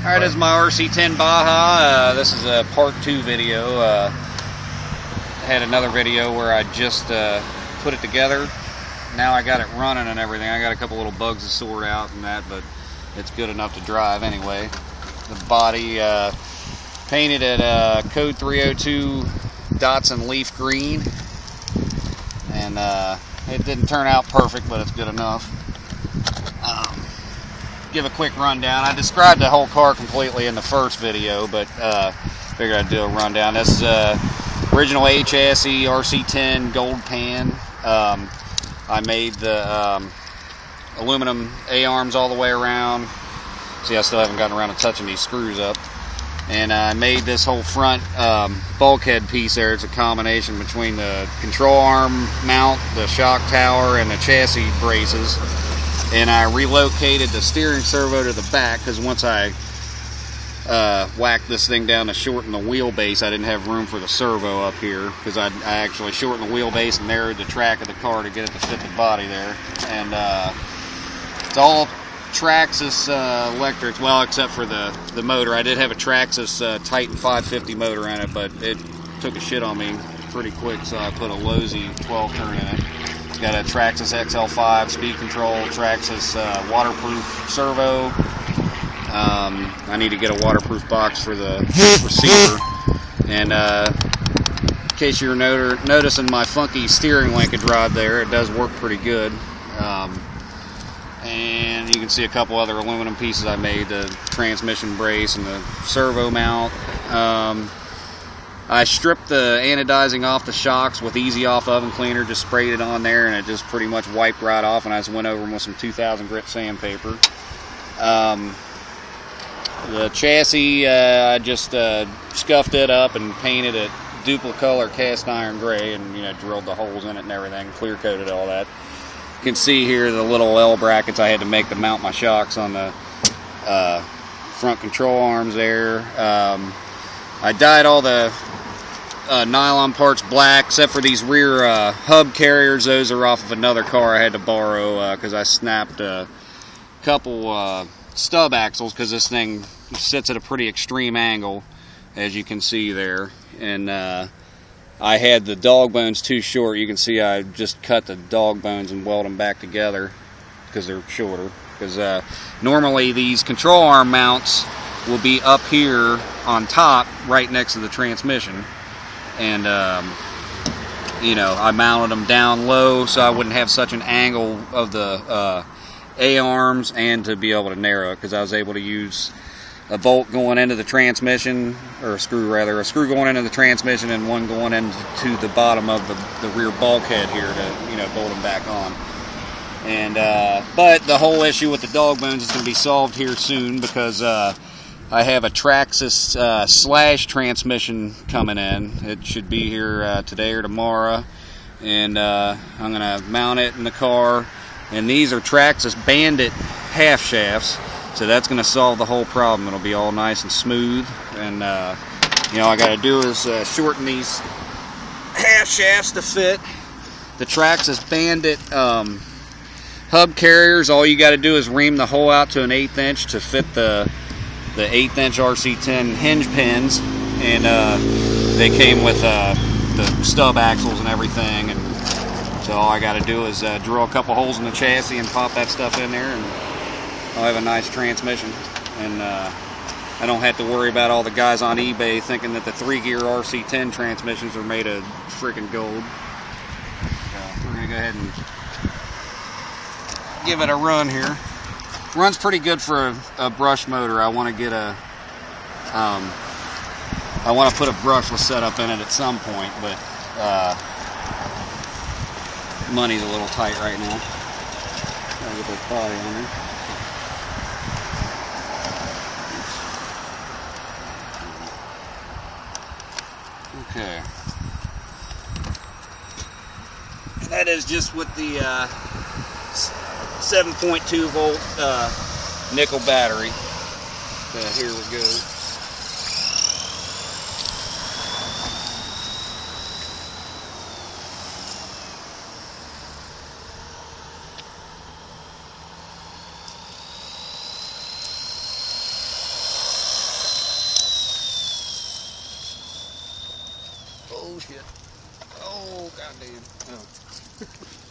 Alright, this is my Rc10 Baja. This is a part 2 video. I had another video where I just put it together. Now I got it running and everything. I got a couple little bugs to sort out and that, but it's good enough to drive anyway. The body painted at code 302 dots and leaf green, and it didn't turn out perfect, but it's good enough. Give a quick rundown. I described the whole car completely in the first video, but figured I'd do a rundown. This is original A chassis, Rc10 gold pan. I made the aluminum A-arms all the way around. See, I still haven't gotten around to touching these screws up. And I made this whole front bulkhead piece there. It's a combination between the control arm mount, the shock tower, and the chassis braces. And I relocated the steering servo to the back because once I whacked this thing down to shorten the wheelbase, I didn't have room for the servo up here, because I actually shortened the wheelbase and narrowed the track of the car to get it to fit the body there. And it's all Traxxas electrics, well, except for the motor. I did have a Traxxas Titan 550 motor in it, but it took a shit on me pretty quick, so I put a Losi 12 turn in it. It's got a Traxxas XL5 speed control, Traxxas waterproof servo. I need to get a waterproof box for the receiver. And in case you're noticing my funky steering linkage rod there, it does work pretty good. And you can see a couple other aluminum pieces I made, the transmission brace and the servo mount. I stripped the anodizing off the shocks with Easy Off oven cleaner, just sprayed it on there, and it just pretty much wiped right off, and I just went over them with some 2000 grit sandpaper. The chassis, I just scuffed it up and painted it duplicolor cast iron gray, and drilled the holes in it and everything, clear coated all that. You can see here the little L brackets I had to make to mount my shocks on the front control arms there. I dyed all the nylon parts black, except for these rear hub carriers. Those are off of another car I had to borrow because I snapped a couple stub axles, because this thing sits at a pretty extreme angle, as you can see there. And I had the dog bones too short. You can see I just cut the dog bones and weld them back together because they're shorter. Because normally these control arm mounts will be up here on top, right next to the transmission. And I mounted them down low so I wouldn't have such an angle of the A-arms, and to be able to narrow it, because I was able to use a bolt going into the transmission, or a screw going into the transmission, and one going into the bottom of the rear bulkhead here to bolt them back on. And but the whole issue with the dog bones is going to be solved here soon, because I have a Traxxas slash transmission coming in. It should be here today or tomorrow, and I'm going to mount it in the car. And these are Traxxas Bandit half shafts, so that's going to solve the whole problem. It'll be all nice and smooth. And all I got to do is shorten these half shafts to fit the Traxxas Bandit hub carriers. All you got to do is ream the hole out to an 1/8 inch to fit the 1/8 inch Rc10 hinge pins, and they came with the stub axles and everything. And so all I got to do is drill a couple holes in the chassis and pop that stuff in there, and I'll have a nice transmission. And I don't have to worry about all the guys on eBay thinking that the 3-gear Rc10 transmissions are made of freaking gold. So we're going to go ahead and give it a run here. Runs pretty good for a brush motor. I want to get I want to put a brushless setup in it at some point, but money's a little tight right now. Gotta get this body on there. Okay. And that is just with the 7.2 volt nickel battery. Here we go. Oh shit. Oh goddamn. Oh.